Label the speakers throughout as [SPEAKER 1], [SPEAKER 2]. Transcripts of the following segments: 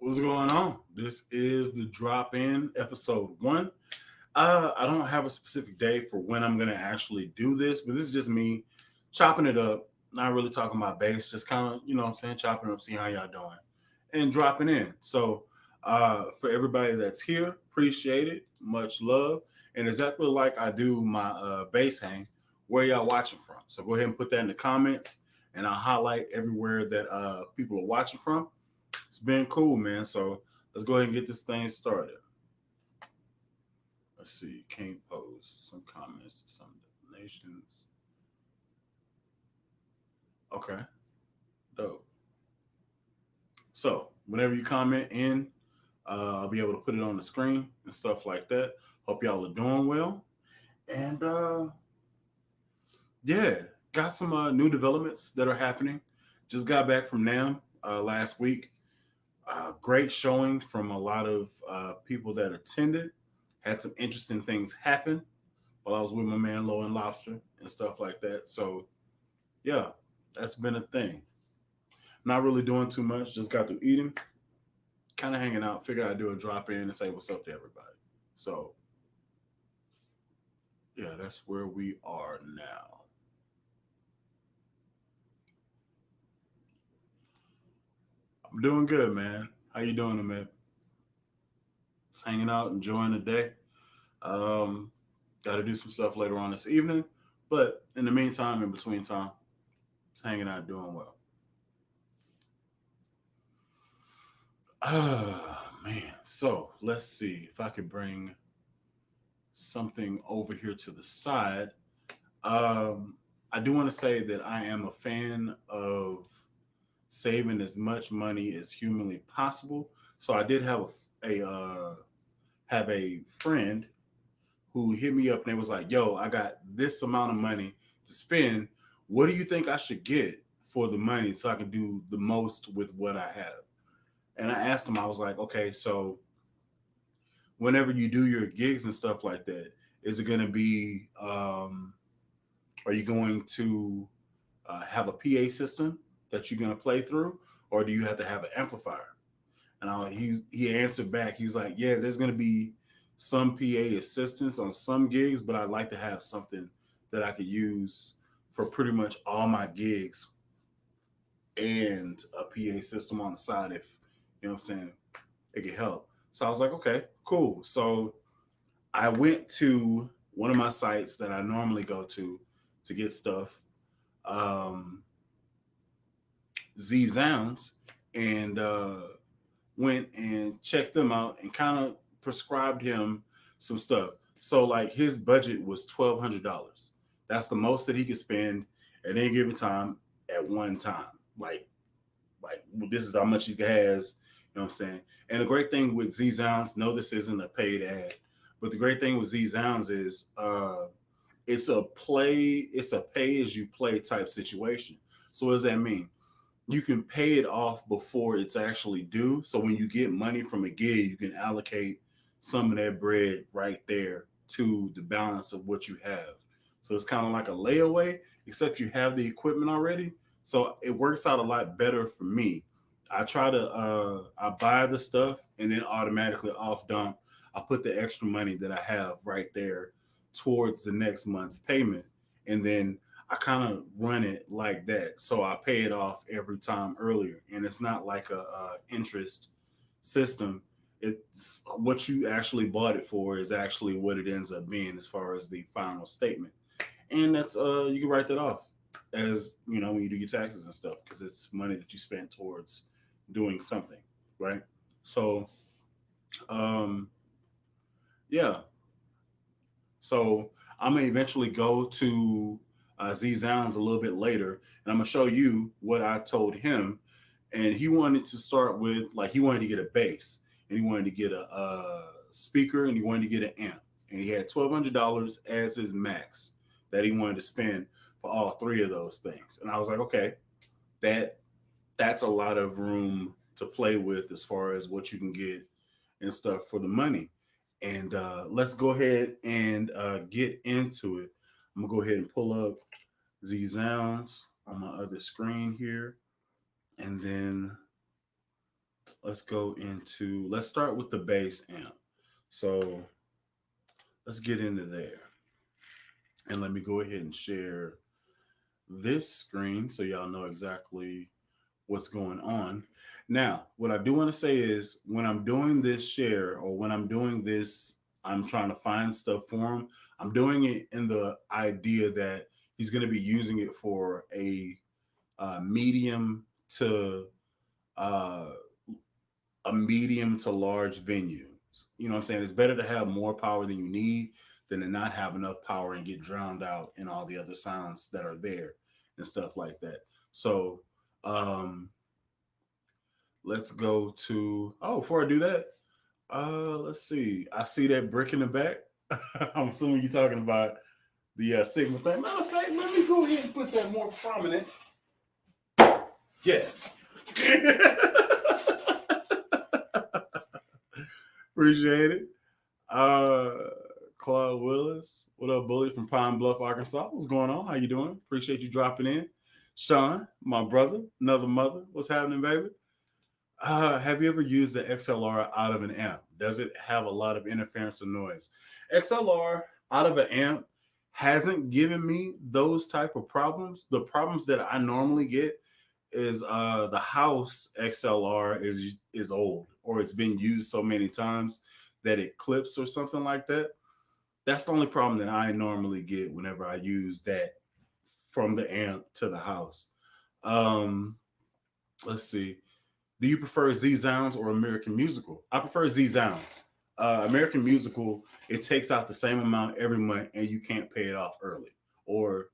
[SPEAKER 1] What's going on? This is the drop in episode one. I don't have a specific day for when I'm gonna actually do this, but this is just me chopping it up, not really talking about bass, just kind of, what I'm saying, chopping it up, seeing how y'all doing, and dropping in. So for everybody that's here, appreciate it, much love. And exactly like I do my bass hang, where y'all watching from. So go ahead and put that in the comments, and I'll highlight everywhere that people are watching from. It's been cool, man. So let's go ahead and get this thing started. Let's see. Can't post some comments to some donations. Okay, dope. So whenever you comment in, I'll be able to put it on the screen and stuff like that. Hope y'all are doing well. And yeah, got some new developments that are happening. Just got back from NAM last week. Great showing from a lot of people that attended. Had some interesting things happen while I was with my man Low and Lobster and stuff like that. So yeah, that's been a thing. Not really doing too much. Just got through eating, kind of hanging out. Figured I'd do a drop in and say what's up to everybody. So yeah, that's where we are now. I'm doing good, man. How you doing, man? Just hanging out, enjoying the day. Um, got to do some stuff later on this evening, but in the meantime, in between time, just hanging out, doing well. Man. So let's see if I could bring something over here to the side. Um, I do want to say that I am a fan of saving as much money as humanly possible. So I did have a friend who hit me up and it was like, "Yo, I got this amount of money to spend. What do you think I should get for the money so I can do the most with what I have?" And I asked him, I was like, "Okay, so whenever you do your gigs and stuff like that, is it going to be are you going to have a PA system that you're going to play through, or do you have to have an amplifier?" And he answered back. He was like, "Yeah, there's going to be some PA assistance on some gigs, but I'd like to have something that I could use for pretty much all my gigs and a PA system on the side if what I'm saying it could help." So I was like, "Okay, cool." So I went to one of my sites that I normally go to get stuff, um, Z Zounds, and went and checked them out and kind of prescribed him some stuff. So like his budget was $1,200. That's the most that he could spend at any given time at one time. Like this is how much he has. You know what I'm saying? And the great thing with Z Zounds, no, this isn't a paid ad, but the great thing with Z Zounds is it's a pay as you play type situation. So what does that mean? You can pay it off before it's actually due. So when you get money from a gig, you can allocate some of that bread right there to the balance of what you have. So it's kind of like a layaway, except you have the equipment already. So it works out a lot better for me. I buy the stuff and then automatically off dump. I put the extra money that I have right there towards the next month's payment. And then I kind of run it like that. So I pay it off every time earlier. And it's not like a interest system. It's what you actually bought it for is actually what it ends up being as far as the final statement. And that's you can write that off as when you do your taxes and stuff because it's money that you spent towards doing something, right? So um yeah, so I'm gonna eventually go to Z Zounds a little bit later, and I'm gonna show you what I told him. And he wanted to start with he wanted to get a bass, and he wanted to get a speaker, and he wanted to get an amp, and he had $1,200 as his max that he wanted to spend for all three of those things. And I was like, okay, that that's a lot of room to play with as far as what you can get and stuff for the money. And let's go ahead and get into it. I'm gonna go ahead and pull up Z Sounds on my other screen here, and then let's start with the bass amp. So let's get into there. And let me go ahead and share this screen so y'all know exactly what's going on. Now, what I do want to say is when I'm doing this share or when I'm doing this, I'm trying to find stuff for him. I'm doing it in the idea that he's going to be using it for medium to uh, a medium to large venue. You know what I'm saying? It's better to have more power than you need than to not have enough power and get drowned out in all the other sounds that are there and stuff like that. So um, let's go to, oh, before I do that, let's see. I see that brick in the back. I'm assuming you're talking about the Sigma thing. Matter of fact, let me go ahead and put that more prominent. Yes. Appreciate it. Uh, Claude Willis, what up, bully from Pine Bluff, Arkansas? What's going on? How you doing? Appreciate you dropping in. Sean, my brother, another mother. What's happening, baby? Have you ever used the XLR out of an amp? Does it have a lot of interference or noise? XLR out of an amp hasn't given me those type of problems. The problems that I normally get is the house XLR is old or it's been used so many times that it clips or something like that. That's the only problem that I normally get whenever I use that from the amp to the house. Um, let's see. Do you prefer Z Sounds or American Musical? I prefer Z Sounds. American Musical, it takes out the same amount every month and you can't pay it off early. Or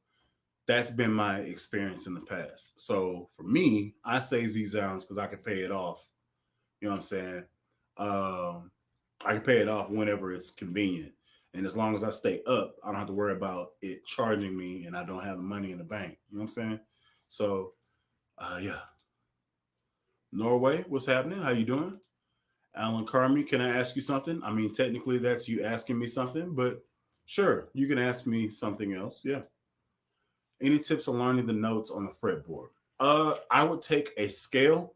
[SPEAKER 1] that's been my experience in the past. So for me, I say Z Sounds because I can pay it off. You know what I'm saying? Um, I can pay it off whenever it's convenient. And as long as I stay up, I don't have to worry about it charging me and I don't have the money in the bank. You know what I'm saying? So, yeah. Norway, what's happening? How you doing? Alan Carmi, can I ask you something? I mean, technically that's you asking me something, but sure, you can ask me something else. Yeah. Any tips on learning the notes on the fretboard? I would take a scale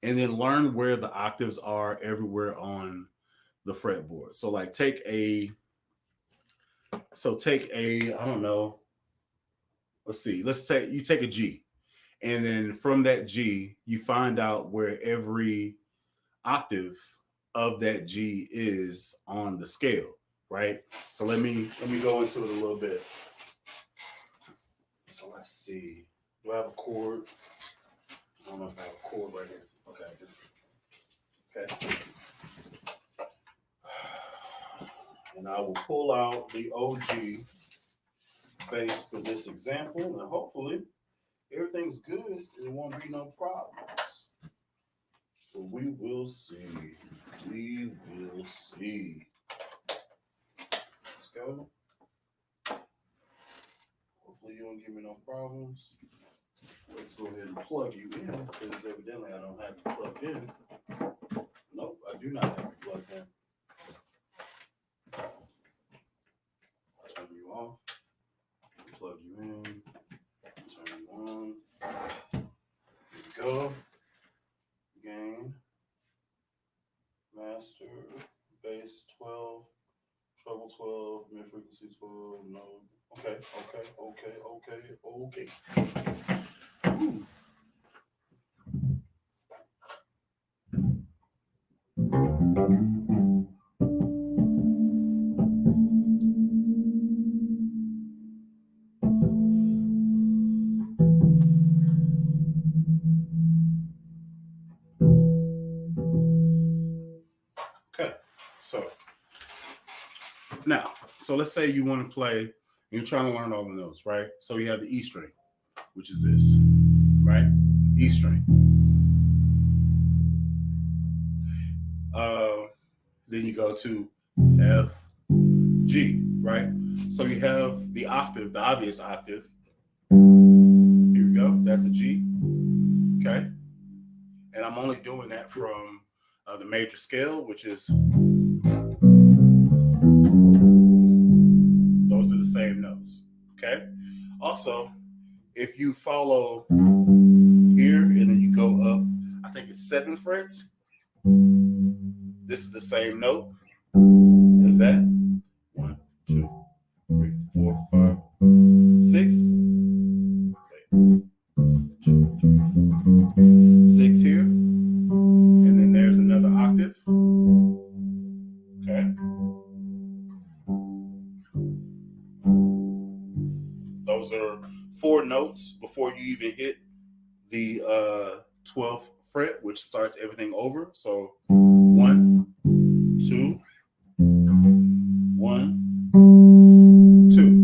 [SPEAKER 1] and then learn where the octaves are everywhere on the fretboard. So like take a I don't know. Let's see. Take a G. And then from that G, you find out where every octave of that G is on the scale, right? So let me go into it a little bit. So let's see. Do I have a chord? I don't know if I have a chord right here. Okay. And I will pull out the OG bass for this example, and hopefully everything's good and there won't be no problems. But we will see. We will see. Let's go. Hopefully you don't give me no problems. Let's go ahead and plug you in because evidently I don't have you plugged in. Nope, I do not have you plugged in. Turn you off. Plug you in. Turn you on. Here we go. Gain. Master. Bass 12. Treble 12. Mid frequency 12. No. Okay. Ooh. Okay, so let's say you want to play and you're trying to learn all the notes, right? So you have the E string, which is this, right? E string. Then you go to F, G, right? So you have the octave, the obvious octave. Here we go. That's a G. Okay. And I'm only doing that from the major scale, which is those are the same notes. Okay. Also, if you follow here and then you go up, I think it's 7 frets, this is the same note as that. 1, 2, 3, 4, 5, 6. Wait. 2, 3, 4, 6 here. And then there's another octave. Okay. Those are 4 notes before you even hit the 12th fret, which starts everything over. So 1, 2, 1, 2.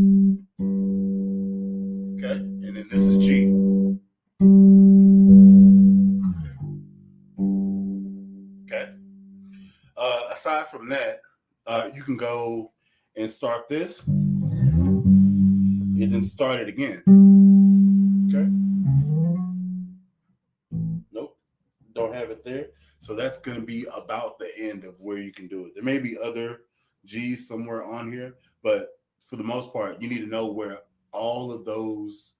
[SPEAKER 1] Okay, and then this is G. Okay. Aside from that, you can go and start this and then start it again. Okay. Nope, don't have it there. So that's going to be about the end of where you can do it. There may be other G's somewhere on here, but for the most part, you need to know where all of those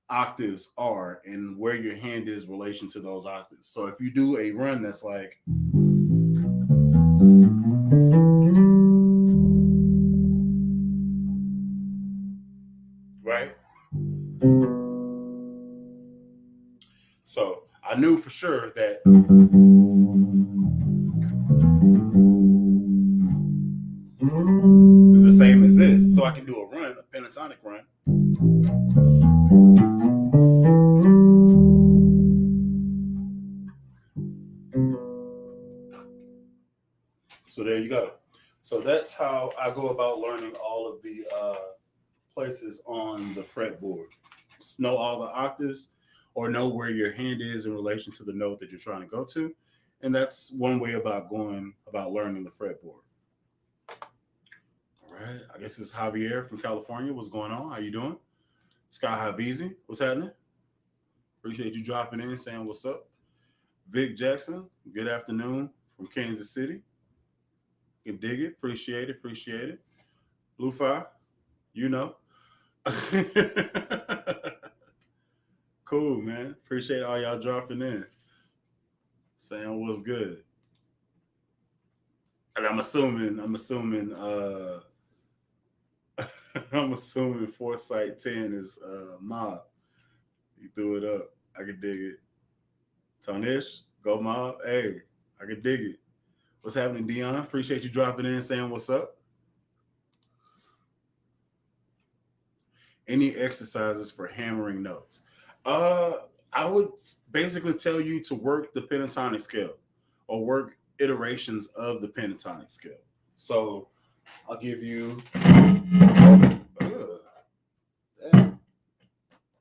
[SPEAKER 1] octaves are and where your hand is in relation to those octaves. So if you do a run that's like right, so I knew for sure that is the same as this, so I can do a run, a pentatonic run. So there you go. So that's how I go about learning all of the places on the fretboard. Know all the octaves or know where your hand is in relation to the note that you're trying to go to. And that's one way about learning the fretboard. All right. I guess it's Javier from California. What's going on? How you doing? Sky Havizi, what's happening? Appreciate you dropping in, saying what's up. Vic Jackson, good afternoon from Kansas City. You can dig it. Appreciate it. Appreciate it. Blue Fire, you know. Cool, man. Appreciate all y'all dropping in. Saying what's good. And I'm assuming I'm assuming Foresight 10 is Mob. He threw it up. I could dig it. Tonish, go Mob. Hey, I could dig it. What's happening, Dion? Appreciate you dropping in, saying what's up. Any exercises for hammering notes? I would basically tell you to work the pentatonic scale or work iterations of the pentatonic scale. So I'll give you. I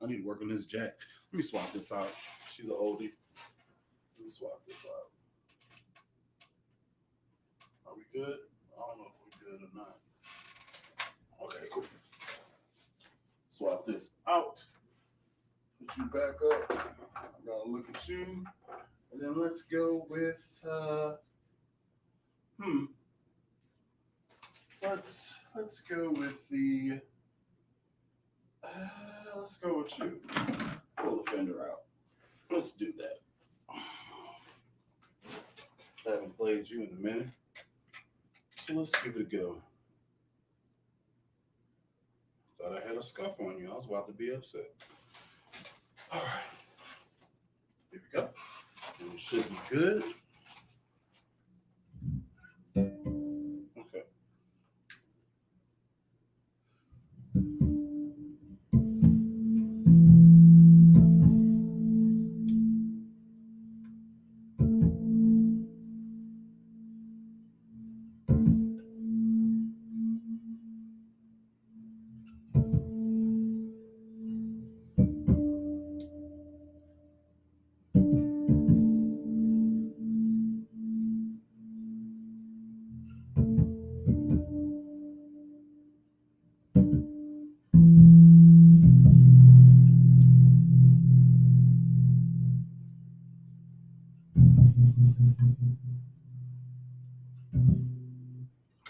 [SPEAKER 1] need to work on this jack. Let me swap this out. She's an oldie. Let me swap this out. Are we good? I don't know if we're good or not. Okay, cool. Swap this out. Put you back up. I gotta look at you. And then let's go with let's go with the let's go with you. Pull the fender out. Let's do that. I haven't played you in a minute. So let's give it a go. Thought I had a scuff on you. I was about to be upset. All right. Here we go. And it should be good. Okay.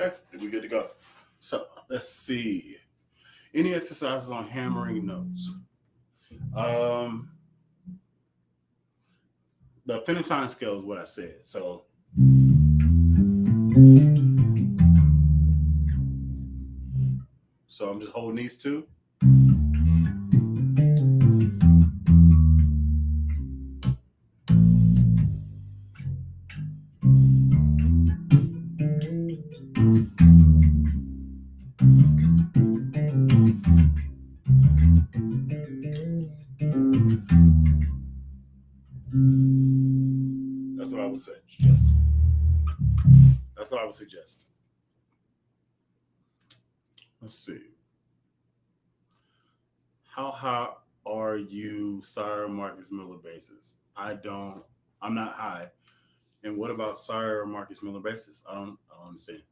[SPEAKER 1] Okay, we're good to go. So let's see. Any exercises on hammering notes? the pentatonic scale is what I said. So I'm just holding these two. That's what I would say. Suggest. That's what I would suggest. Let's see. How high are you, Sire Marcus Miller bases? I'm not high. And what about Sire Marcus Miller bases? I don't understand.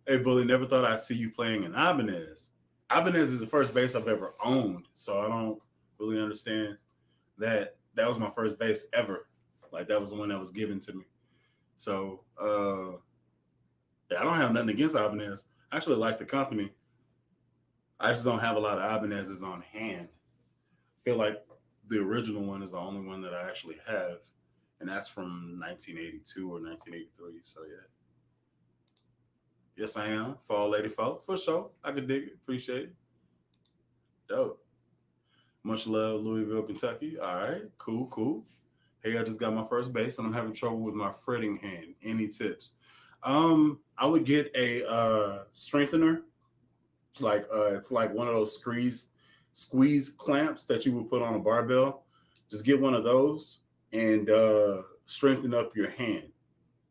[SPEAKER 1] Hey, Bully, never thought I'd see you playing an Ibanez. Ibanez is the first bass I've ever owned, so I don't really understand that. That was my first bass ever. Like that was the one that was given to me. So yeah, I don't have nothing against Ibanez. I actually like the company. I just don't have a lot of Ibanez's on hand. I feel like the original one is the only one that I actually have, and that's from 1982 or 1983. So yeah. Yes, I am. Fall Lady Folk. For sure. I could dig it. Appreciate it. Dope. Much love, Louisville, Kentucky. All right. Cool, cool. Hey, I just got my first bass and I'm having trouble with my fretting hand. Any tips? I would get a strengthener. It's like one of those squeeze clamps that you would put on a barbell. Just get one of those and strengthen up your hand.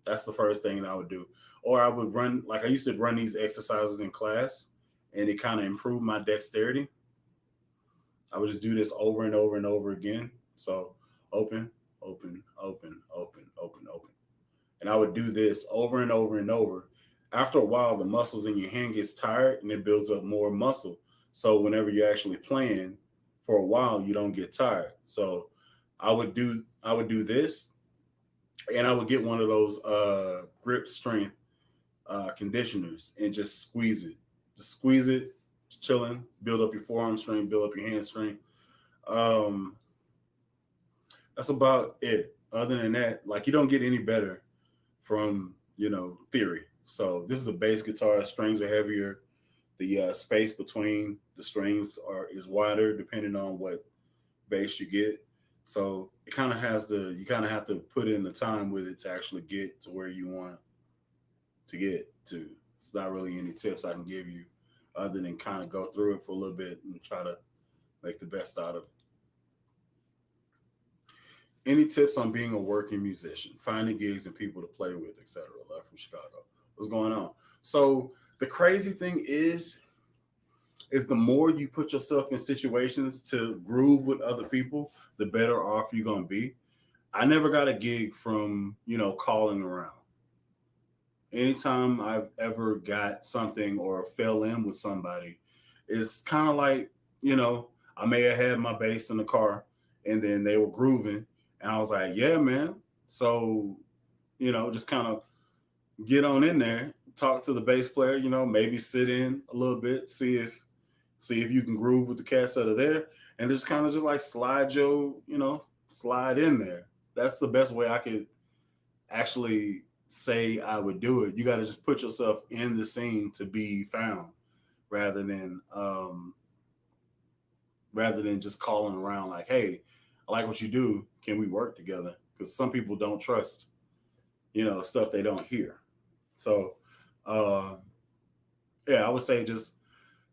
[SPEAKER 1] That's the first thing that I would do. Or I would run, like I used to run these exercises in class and it kind of improved my dexterity. I would just do this over and over and over again. So open, open, open, open, open, open. And I would do this over and over and over. After a while, the muscles in your hand gets tired and it builds up more muscle. So whenever you're actually playing for a while, you don't get tired. So I would do this and I would get one of those grip strength conditioners and just squeeze it. Just squeeze it, chilling, build up your forearm strength, build up your hand strength. Um, that's about it. Other than that, like you don't get any better from theory. So this is a bass guitar. Strings are heavier. The space between the strings is wider depending on what bass you get. So it kind of has the you kind of have to put in the time with it to actually get to where you want to get to. It's not really any tips I can give you other than kind of go through it for a little bit and try to make the best out of it. Any tips on being a working musician, finding gigs and people to play with, etc.? Love from Chicago. What's going on? So the crazy thing is the more you put yourself in situations to groove with other people, the better off you're gonna be. I never got a gig from calling around. Anytime I've ever got something or fell in with somebody, it's kind of like, I may have had my bass in the car and then they were grooving and I was like, yeah, man. So, just kind of get on in there, talk to the bass player, maybe sit in a little bit, see if you can groove with the cats that are there and just kind of just like slide in there. That's the best way I could actually say I would do it. You got to just put yourself in the scene to be found rather than just calling around like, hey, I like what you do. Can we work together? Because some people don't trust, stuff they don't hear. So, uh, yeah, I would say just,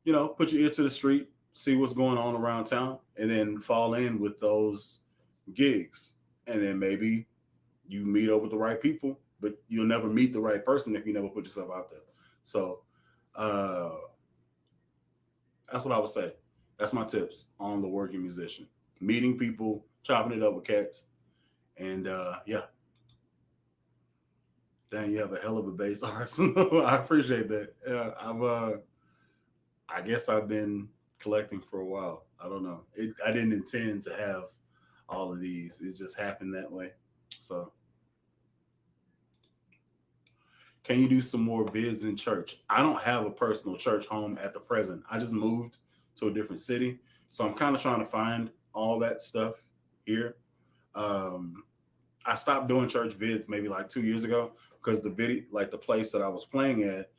[SPEAKER 1] put your ear to the street, see what's going on around town, and then fall in with those gigs. And then maybe you meet up with the right people, but you'll never meet the right person if you never put yourself out there. So, uh, that's what I would say. That's my tips on the working musician. Meeting people, chopping it up with cats, and yeah. Dang, you have a hell of a bass arsenal. I appreciate that. Yeah, I guess I've been collecting for a while. I don't know. I didn't intend to have all of these. It just happened that way. So, can you do some more vids in church? I don't have a personal church home at the present. I just moved to a different city. So I'm kind of trying to find all that stuff, here. Um, I stopped doing church vids maybe like 2 years ago because the video, like the place that I was playing at,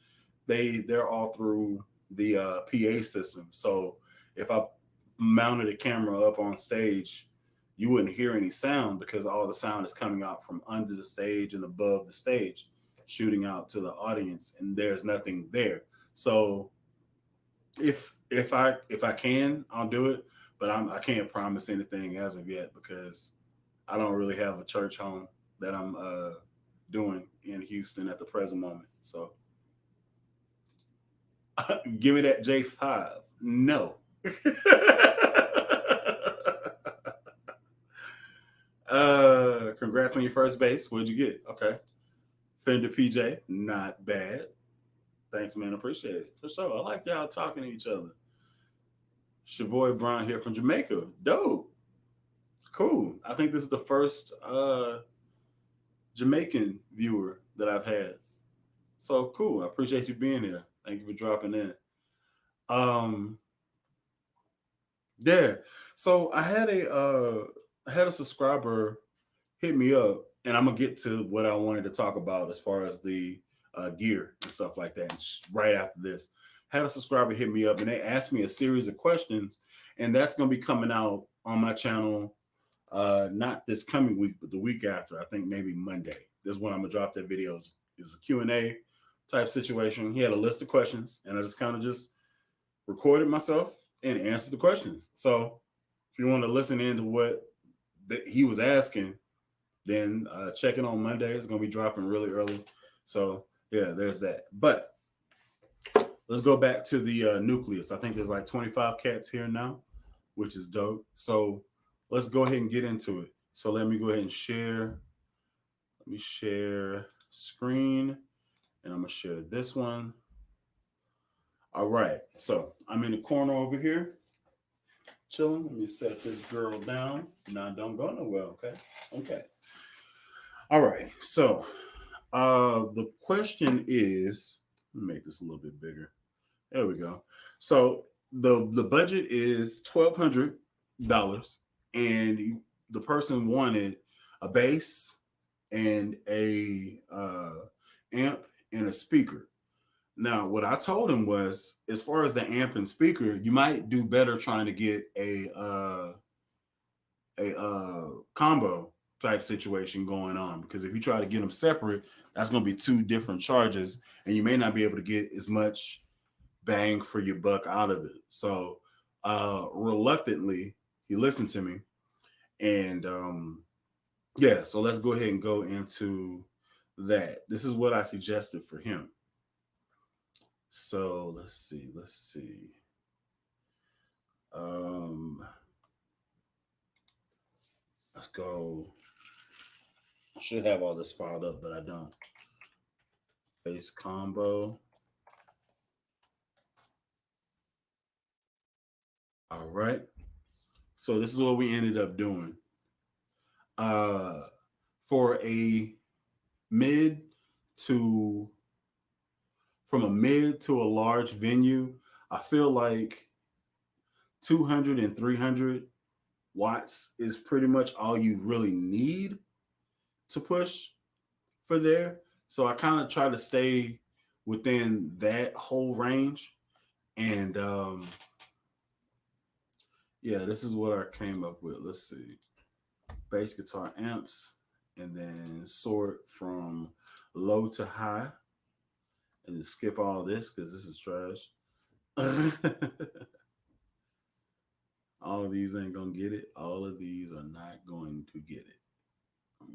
[SPEAKER 1] they're all through the PA system. So if I mounted a camera up on stage, you wouldn't hear any sound because all the sound is coming out from under the stage and above the stage, shooting out to the audience, and there's nothing there. So if I can, I'll do it, but I can't promise anything as of yet because I don't really have a church home that I'm doing in Houston at the present moment. So give me that J5. No. Congrats on your first base. What'd you get? Okay. Fender PJ, not bad. Thanks, man. Appreciate it. For sure. I like y'all talking to each other. Shavoy Brown here from Jamaica. Dope. Cool. I think this is the first Jamaican viewer that I've had. So cool. I appreciate you being here. Thank you for dropping in. Um, yeah. So I had a subscriber hit me up, and I'm gonna get to what I wanted to talk about as far as the gear and stuff like that. Right after this, had a subscriber hit me up, and they asked me a series of questions, and that's gonna be coming out on my channel. Not this coming week, but the week after. I think maybe Monday. This is when I'm gonna drop that video. It's a Q&A type situation. He had a list of questions, and I just kind of just recorded myself and answered the questions. So if you want to listen into what he was asking, then check it on Monday. It's going to be dropping really early. So yeah, there's that. But let's go back to the nucleus. I think there's like 25 cats here now, which is dope. So let's go ahead and get into it. So let me go ahead and share. Let me share screen, and I'm going to share this one. All right. So I'm in the corner over here, chilling. Let me set this girl down. Now don't go nowhere. Okay. Okay. All right. So the question is, let me make this a little bit bigger. There we go. So the budget is $1,200, and the person wanted a bass and a amp and a speaker. Now, what I told him was, as far as the amp and speaker, you might do better trying to get a combo type situation going on, because if you try to get them separate, that's going to be two different charges, and you may not be able to get as much bang for your buck out of it. So, reluctantly, he listened to me, and yeah. So let's go ahead and go into that. This is what I suggested for him. So let's see. Let's see. Um, let's go. I should have all this filed up, but I don't. Base combo. All right. So this is what we ended up doing. Uh, for a mid to from a mid to a large venue, I feel like 200 and 300 watts is pretty much all you really need to push for there. So I kind of try to stay within that whole range. And yeah, this is what I came up with. Let's see. Bass guitar amps, and then sort from low to high, and then skip all this because this is trash. All of these ain't gonna get it. All of these are not going to get it.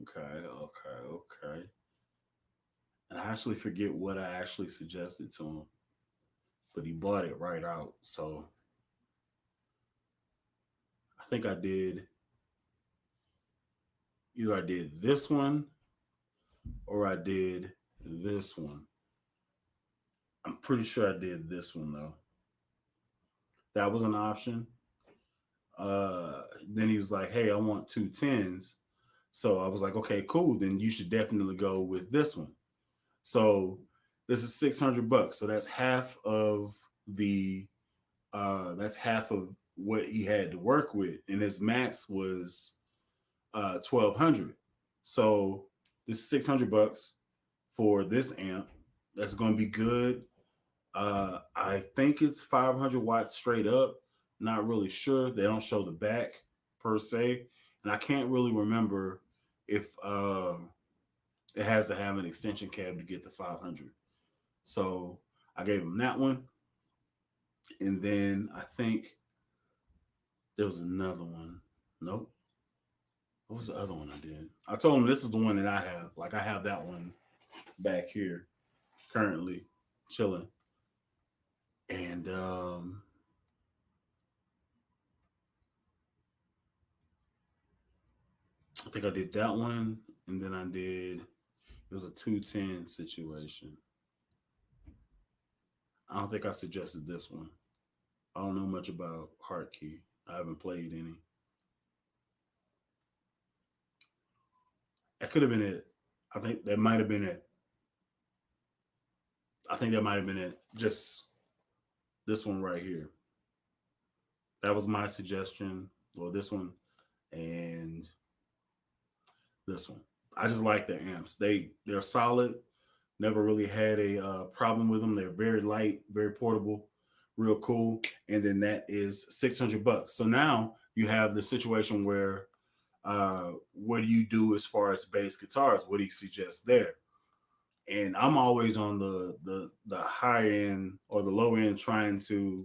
[SPEAKER 1] Okay, okay, okay. And I actually forget what I actually suggested to him, but he bought it right out. So I think I did either I did this one or I did this one. I'm pretty sure I did this one though. That was an option. Then he was like, "Hey, I want two tens." So I was like, "Okay, cool. Then you should definitely go with this one." So this is $600. So that's half of the that's half of what he had to work with, and his max was 1200. So this is 600 bucks for this amp. That's going to be good. I think it's 500 watts straight up. Not really sure. They don't show the back per se, and I can't really remember if it has to have an extension cab to get the 500. So I gave him that one, and then I think there was another one. Nope. What was the other one I did? I told him this is the one that I have. Like I have that one back here currently chilling. And I think I did that one, and then I did it was a 210 situation. I don't think I suggested this one. I don't know much about Heart Key. I haven't played any. That could have been it. I think that might have been it. I think that might have been it. Just this one right here. That was my suggestion. Well, this one and this one. I just like their amps. They're solid. Never really had a problem with them. They're very light, very portable, real cool. And then that is 600 bucks. So now you have the situation where what do you do as far as bass guitars? What do you suggest there? And I'm always on the high end or the low end, trying to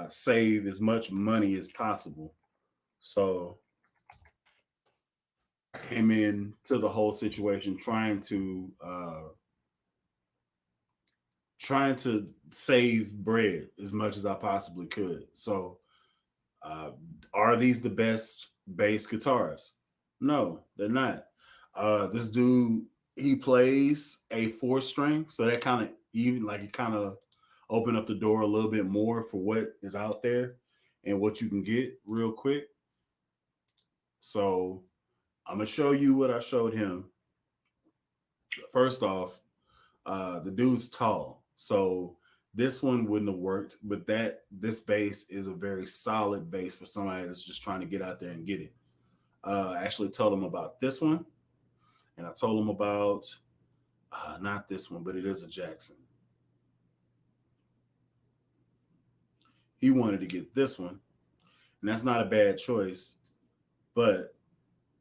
[SPEAKER 1] save as much money as possible. So I came in to the whole situation trying to save bread as much as I possibly could. So, uh, are these the best bass guitars? No, they're not. This dude, he plays a four string, so that kind of even like it kind of opened up the door a little bit more for what is out there and what you can get real quick. So I'm gonna show you what I showed him. First off, the dude's tall, so this one wouldn't have worked. But this bass is a very solid bass for somebody that's just trying to get out there and get it. I actually told him about this one, and I told him about not this one, but it is a Jackson. He wanted to get this one, and that's not a bad choice. But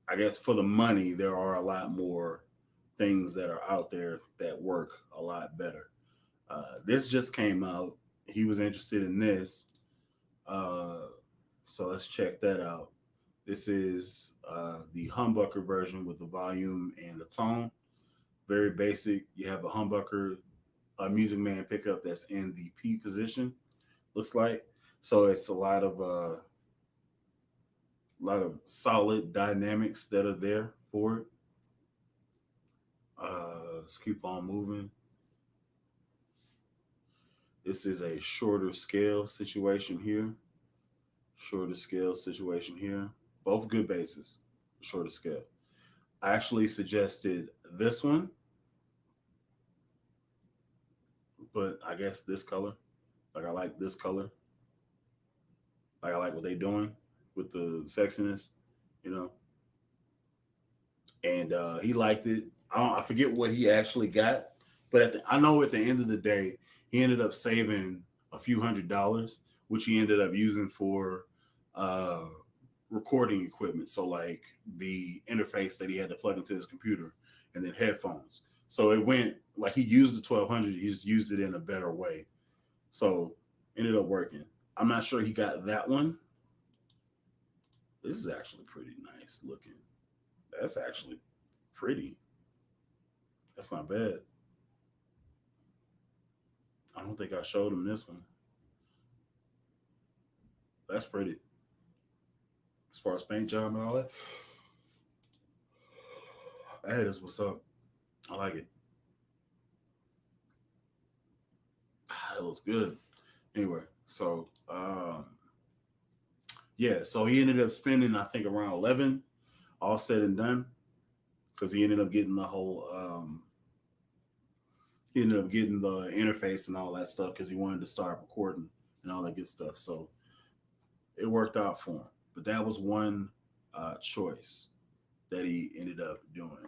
[SPEAKER 1] I guess for the money, there are a lot more things that are out there that work a lot better. This just came out. He was interested in this. Uh, so let's check that out. This is the humbucker version with the volume and the tone. Very basic. You have a humbucker, a Music Man pickup that's in the P position. Looks like so. It's a lot of solid dynamics that are there for it. Let's keep on moving. This is a shorter scale situation here. Shorter scale situation here. Both good bases. Shorter scale. I actually suggested this one, but I guess this color. Like I like this color. Like I like what they doing with the sexiness, you know. And he liked it. I forget what he actually got, but I know at the end of the day, he ended up saving a few $100s, which he ended up using for uh, recording equipment. So like the interface that he had to plug into his computer, and then headphones. So it went like he used the 1200, he just used it in a better way. So ended up working. I'm not sure he got that one. This is actually pretty nice looking. That's actually pretty. That's not bad. I don't think I showed him this one. That's pretty. As far as paint job and all that. Hey, that's what's up. I like it. That looks good. Anyway, so yeah, so he ended up spending I think around 11, all said and done, because he ended up getting the whole he ended up getting the interface and all that stuff because he wanted to start recording and all that good stuff. So it worked out for him. But that was one choice. that he ended up doing.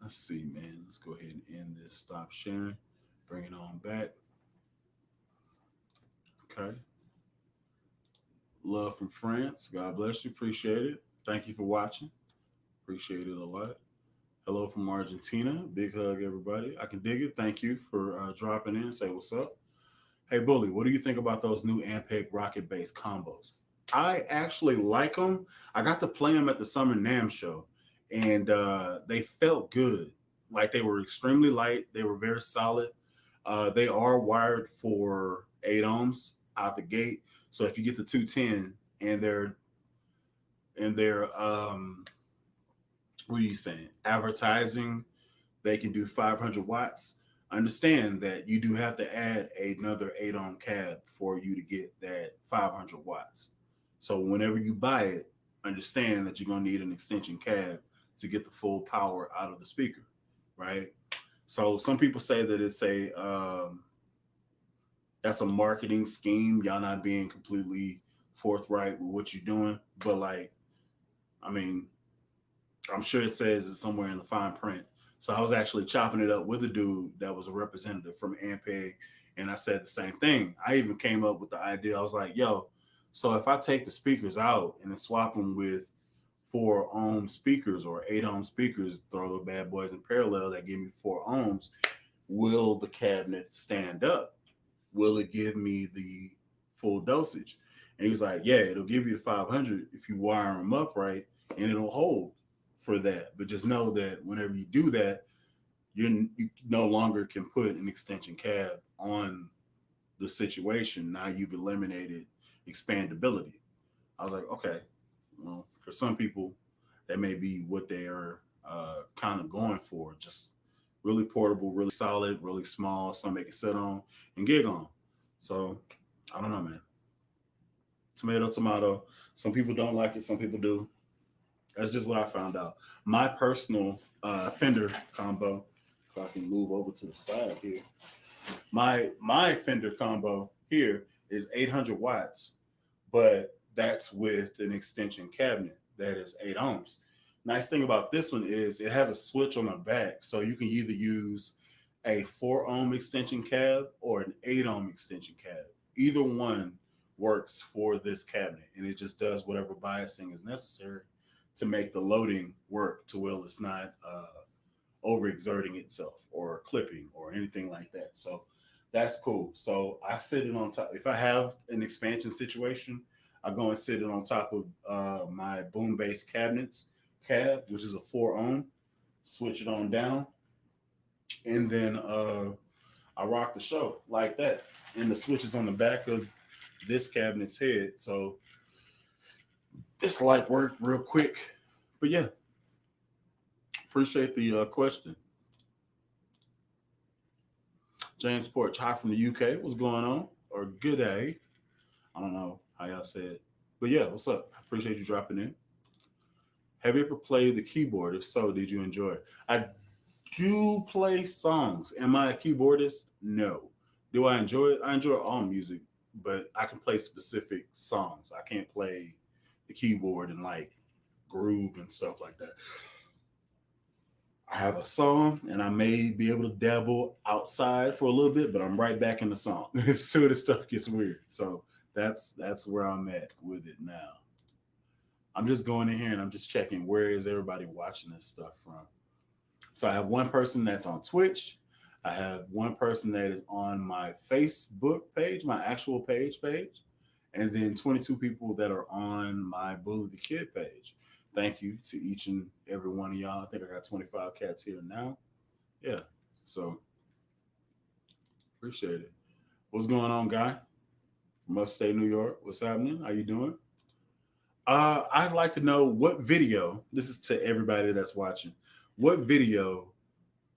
[SPEAKER 1] Let's see, man. Let's go ahead and end this. Stop sharing. Bring it on back. Okay. Love from France. God bless you. Appreciate it. Thank you for watching. Appreciate it a lot. Hello from Argentina. Big hug, everybody. I can dig it. Thank you for dropping in. Say what's up. Hey, Bully, what do you think about those new Ampeg rocket bass combos? I actually like them. I got to play them at the Summer NAMM show, and they felt good. Like they were extremely light. They were very solid. They are wired for 8 ohms out the gate. So if you get the 210 and they're what are you saying? Advertising, they can do 500 watts. Understand that you do have to add another 8 ohm cab for you to get that 500 watts. So whenever you buy it, understand that you're going to need an extension cab to get the full power out of the speaker, right? So some people say that it's that's a marketing scheme. Y'all not being completely forthright with what you're doing, but like, I mean, I'm sure it says it somewhere in the fine print. So I was actually chopping it up with a dude that was a representative from Ampeg, and I said the same thing. I even came up with the idea. I was like, yo, so if I take the speakers out and then swap them with 4 ohm speakers or 8 ohm speakers, throw the bad boys in parallel that give me 4 ohms, will the cabinet stand up? Will it give me the full dosage? And he's like, yeah, it'll give you the 500 if you wire them up right, and it'll hold for that. But just know that whenever you do that, you no longer can put an extension cab on the situation. Now you've eliminated expandability. I was like, okay, well, for some people, that may be what they are kind of going for. Just really portable, really solid, really small, something they can sit on and gig on. So I don't know, man. Tomato, tomato. Some people don't like it, some people do. That's just what I found out. My personal Fender combo, if I can move over to the side here, my Fender combo here is 800 watts, but that's with an extension cabinet that is 8 ohms. Nice thing about this one is it has a switch on the back, so you can either use a 4 ohm extension cab or an 8 ohm extension cab. Either one works for this cabinet, and it just does whatever biasing is necessary to make the loading work to where it's not overexerting itself or clipping or anything like that. So that's cool. So I sit it on top. If I have an expansion situation, I go and sit it on top of my boom bass cabinets cab, which is a 4 ohm. Switch it on down, and then I rock the show like that. And the switch is on the back of this cabinet's head, so it's light work real quick. But yeah, appreciate the question. James Porch, hi from the UK. What's going on? Or good day. I don't know how y'all say it. But yeah, what's up? I appreciate you dropping in. Have you ever played the keyboard? If so, did you enjoy it? I do play songs. Am I a keyboardist? No. Do I enjoy it? I enjoy all music, but I can play specific songs. I can't play the keyboard and like groove and stuff like that. I have a song and I may be able to dabble outside for a little bit, but I'm right back in the song as soon as stuff gets weird. So that's where I'm at with it now. I'm just going in here and I'm just checking where is everybody watching this stuff from. So I have one person that's on Twitch. I have one person that is on my Facebook page, my actual page, and then 22 people that are on my Bully the Kid page. Thank you to each and every one of y'all. I think I got 25 cats here now. Yeah. So appreciate it. What's going on, guy? From upstate New York. What's happening? How you doing? I'd like to know what video, this is to everybody that's watching, what video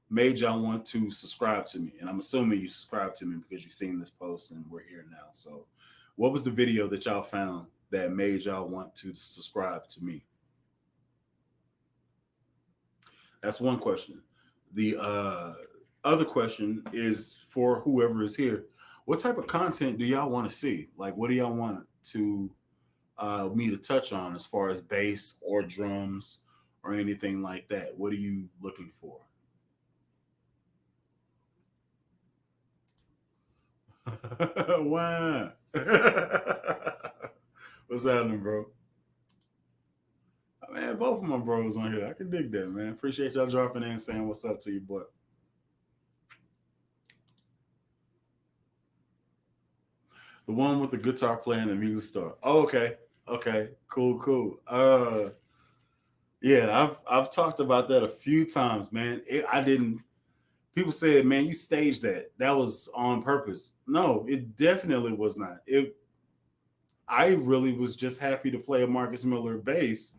[SPEAKER 1] made y'all want to subscribe to me? And I'm assuming you subscribed to me because you've seen this post and we're here now. So what was the video that y'all found that made y'all want to subscribe to me? That's one question. The other question is for whoever is here. What type of content do y'all want to see? Like, what do y'all want to me to touch on as far as bass or drums or anything like that? What are you looking for? Why? What's happening, bro? Man, both of my bros on here. I can dig that, man. Appreciate y'all dropping in and saying what's up to you, boy. The one with the guitar playing the music store. Oh, okay. Okay. Cool, cool. Yeah, I've talked about that a few times, man. I didn't people said, man, you staged that. That was on purpose. No, it definitely was not. It I really was just happy to play a Marcus Miller bass.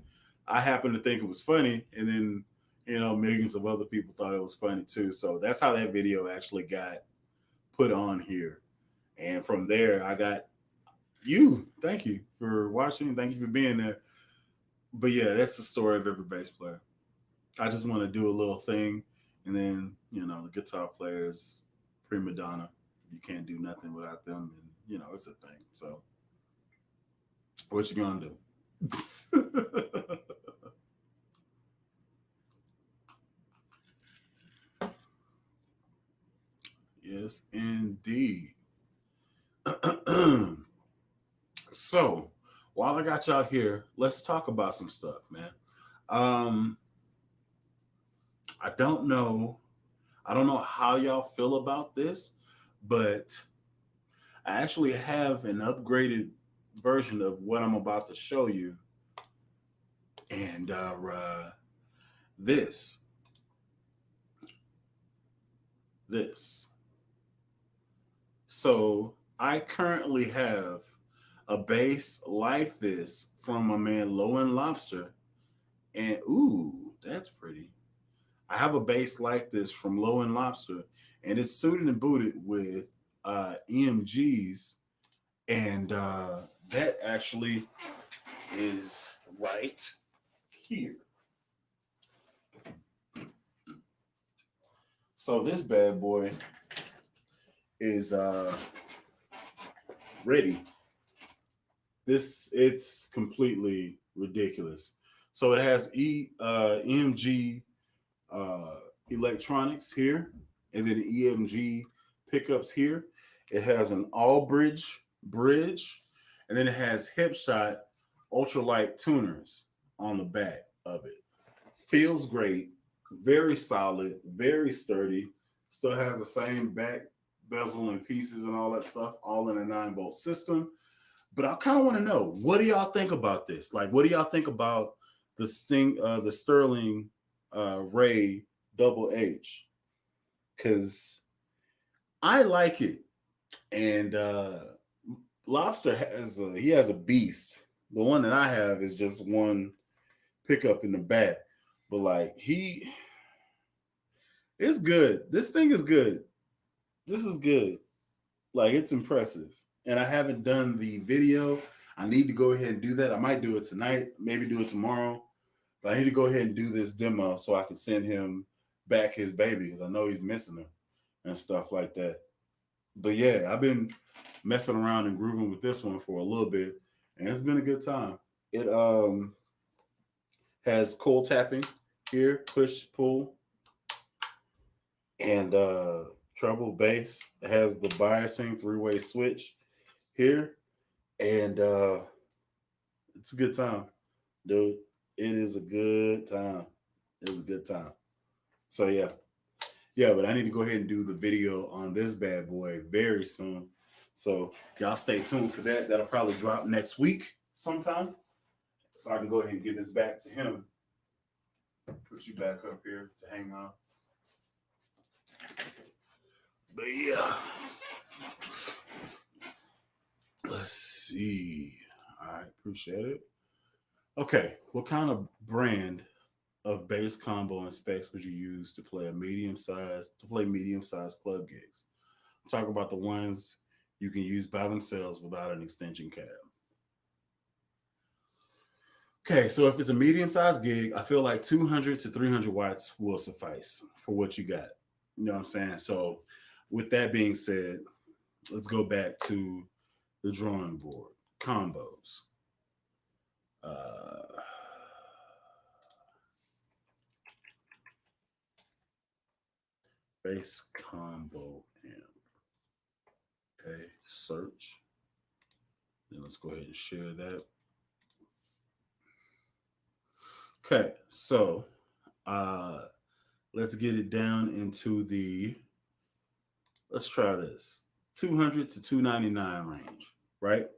[SPEAKER 1] I happened to think it was funny, and then millions of other people thought it was funny too. So that's how that video actually got put on here. And from there, I got you. Thank you for watching. Thank you for being there. But yeah, that's the story of every bass player. I just want to do a little thing, and then the guitar players, prima donna. You can't do nothing without them, and it's a thing. So what you gonna do? Yes, indeed. So while I got y'all here, let's talk about some stuff, man. Um, I don't know. I don't know how y'all feel about this, but I actually have an upgraded version of what I'm about to show you. And this, this. So I currently have a base like this from my man Low and Lobster. And ooh, that's pretty. I have a base like this from Low and Lobster, and it's suited and booted with EMGs, and that actually is right here. So this bad boy is ready. This it's completely ridiculous. So it has EMG uh, electronics here, and then EMG pickups here. It has an all bridge, and then it has hip shot ultralight tuners on the back of it. Feels great, very solid, very sturdy. Still has the same back bezel and pieces and all that stuff, all in a 9-volt system. But I kind of want to know, what do y'all think about this? Like, what do y'all think about the Sterling Ray Double H? Because I like it, and Lobster has a beast. The one that I have is just one pickup in the back, but like it's good. This thing is good. This is good. Like it's impressive. And I haven't done the video. I need to go ahead and do that. I might do it tonight, maybe do it tomorrow. But I need to go ahead and do this demo so I can send him back his baby because I know he's missing her and stuff like that. But yeah, I've been messing around and grooving with this one for a little bit, and it's been a good time. It has cold tapping here, push, pull, and treble bass. It has the biasing 3-way switch here, and it's a good time, dude. It is a good time. It is a good time. So yeah. But I need to go ahead and do the video on this bad boy very soon. So y'all stay tuned for that. That'll probably drop next week sometime. So I can go ahead and get this back to him. Put you back up here to hang on. But yeah. Let's see. All right, appreciate it. Okay, what kind of brand of bass combo and specs would you use to play medium sized club gigs? I'm talking about the ones you can use by themselves without an extension cab. Okay, so if it's a medium sized gig, I feel like 200 to 300 watts will suffice for what you got. You know what I'm saying? So, with that being said, let's go back to the drawing board combos. Uh, Base combo amp. Okay, search. Then let's go ahead and share that. Okay, so uh let's get it down into the, let's try this, 200 to 299 range, right?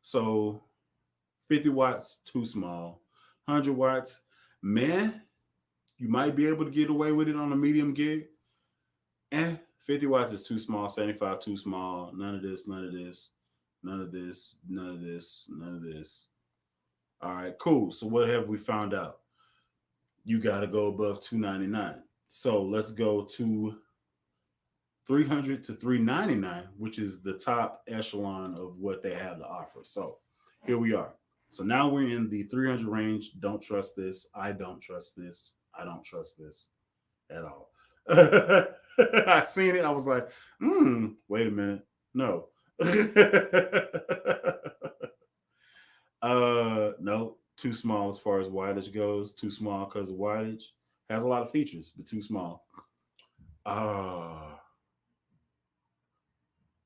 [SPEAKER 1] So 50 watts, too small. 100 watts, man, you might be able to get away with it on a medium gig. 50 watts is too small. 75 too small. None of this, none of this, none of this, none of this, none of this. All right, cool. So what have we found out? You got to go above 299. So let's go to 300 to 399, which is the top echelon of what they have to offer. So here we are. So now we're in the 300 range. Don't trust this. I don't trust this. I don't trust this at all. I seen it. I was like, wait a minute. No. No, too small as far as wattage goes. Too small because of wattage. Has a lot of features, but too small.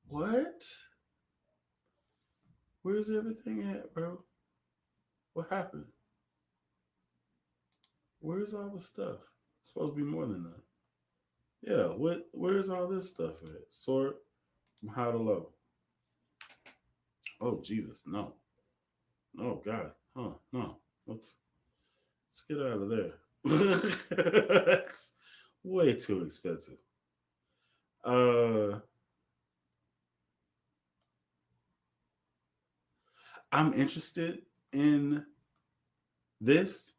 [SPEAKER 1] What? Where's everything at, bro? What happened? Where's all the stuff? It's supposed to be more than that. Yeah, what? Where's all this stuff at? Sort from high to low. Oh Jesus, no, no, God, no. Let's get out of there. It's way too expensive. Uh, I'm interested in this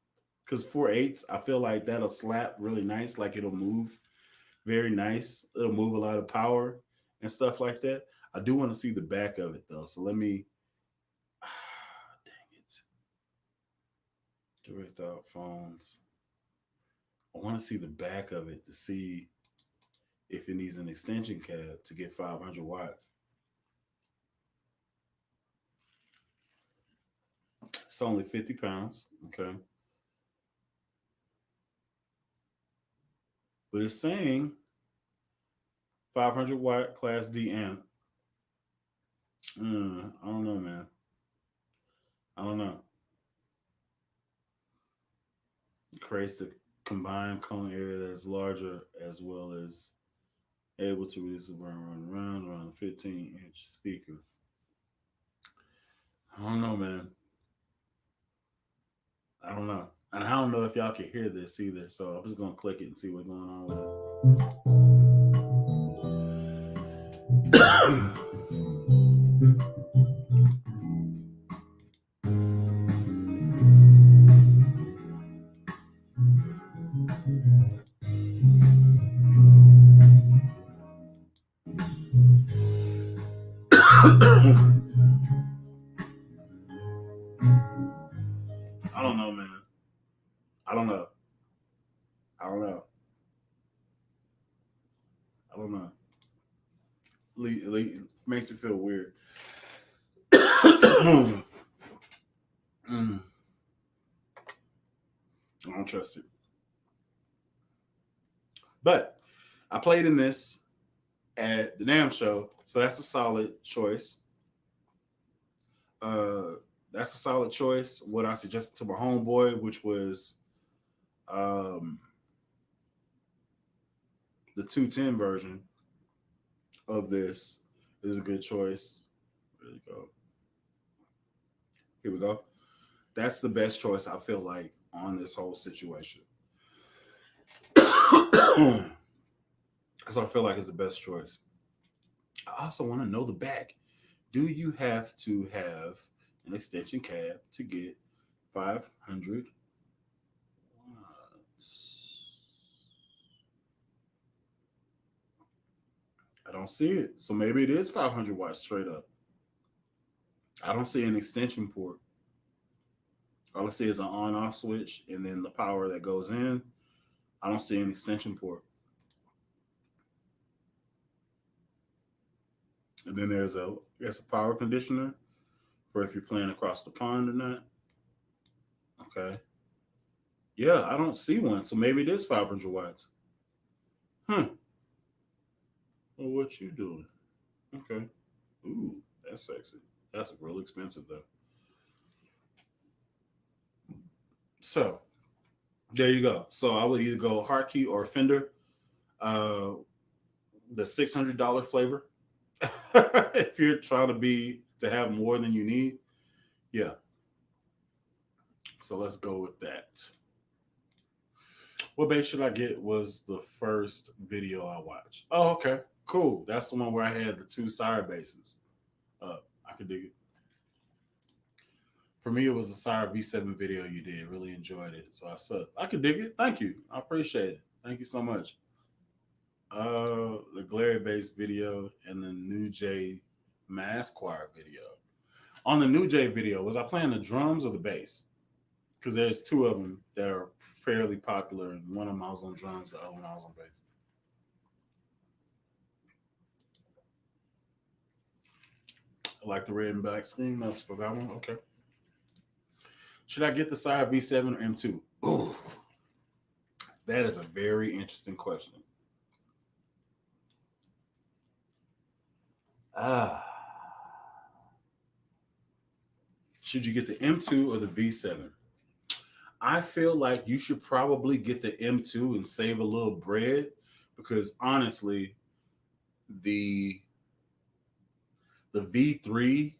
[SPEAKER 1] because 4/8, I feel like that'll slap really nice. Like it'll move very nice. It'll move a lot of power and stuff like that. I do want to see the back of it though. So let me. Dang it. Direct out phones. I want to see the back of it to see if it needs an extension cab to get 500 watts. It's only 50 pounds. Okay. But it's saying 500 watt class D amp. I don't know, man. I don't know. It creates the combined cone area that's larger as well as able to reduce the burn around a 15-inch speaker. I don't know, man. I don't know. And I don't know if y'all can hear this either. So I'm just gonna click it and see what's going on with it. I don't know, man. I don't know. I don't know. I don't know. Makes me feel weird. I don't trust it. But I played in this at the damn show, so that's a solid choice. Uh, that's a solid choice. What I suggested to my homeboy, which was um, the 210 version of this, is a good choice. There you go. Here we go. That's the best choice I feel like on this whole situation. Because I feel like it's the best choice. I also want to know the back. Do you have to have an extension cab to get 500 watts? I don't see it. So maybe it is 500 watts straight up. I don't see an extension port. All I see is an on off switch and then the power that goes in. I don't see an extension port. And then there's a power conditioner for if you're playing across the pond or not. Okay. Yeah, I don't see one. So maybe it is 500 watts. Huh. Well, what you doing? Okay. Ooh, that's sexy. That's real expensive though. So there you go. So I would either go Harkey or Fender, uh, the $600 flavor. If you're trying to have more than you need, yeah. So let's go with that. What bass should I get was the first video I watched. Oh, okay. Cool. That's the one where I had the two side basses. I could dig it. For me, it was a Sire V7 video you did. Really enjoyed it. So I could dig it. Thank you. I appreciate it. Thank you so much. The Glary Bass video and the New J Mass Choir video. On the New J video, was I playing the drums or the bass? Because there's two of them that are fairly popular, and one of them I was on drums, the other one I was on bass. I like the red and black screen. That's for that one. Okay. Should I get the Sire V7 or M2? Ooh, that is a very interesting question. Ah, should you get the M2 or the V7? I feel like you should probably get the M2 and save a little bread because honestly, the the V3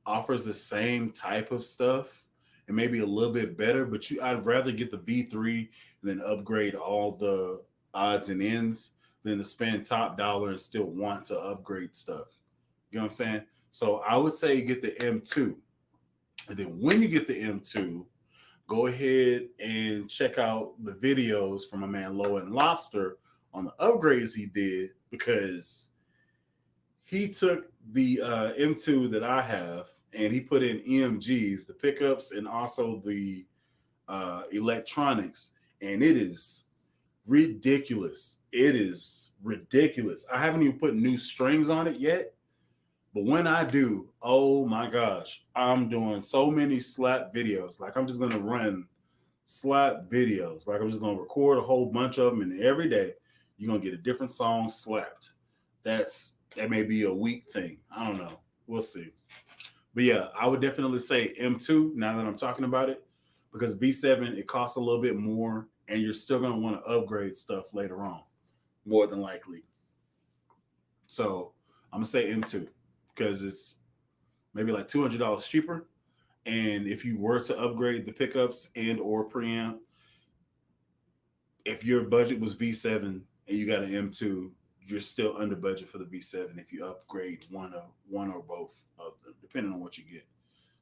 [SPEAKER 1] offers the same type of stuff and maybe a little bit better, but I'd rather get the V3 and then upgrade all the odds and ends than to spend top dollar and still want to upgrade stuff. You know what I'm saying? So I would say get the M2. And then when you get the M2, go ahead and check out the videos from my man Low and Lobster on the upgrades he did because he took the M2 that I have and he put in EMGs, the pickups, and also the electronics, and it is ridiculous. It is ridiculous. I haven't even put new strings on it yet, but when I do, oh my gosh, I'm doing so many slap videos. Like I'm just gonna run slap videos. Like I'm just gonna record a whole bunch of them, and every day you're gonna get a different song slapped. That may be a week thing. I don't know. We'll see. But yeah, I would definitely say M2 now that I'm talking about it, because B7 it costs a little bit more, and you're still gonna want to upgrade stuff later on, more than likely. So I'm gonna say M2 because it's maybe like $200 cheaper. And if you were to upgrade the pickups and or preamp, if your budget was V7 and you got an M2, you're still under budget for the V7 if you upgrade one or both of them, depending on what you get.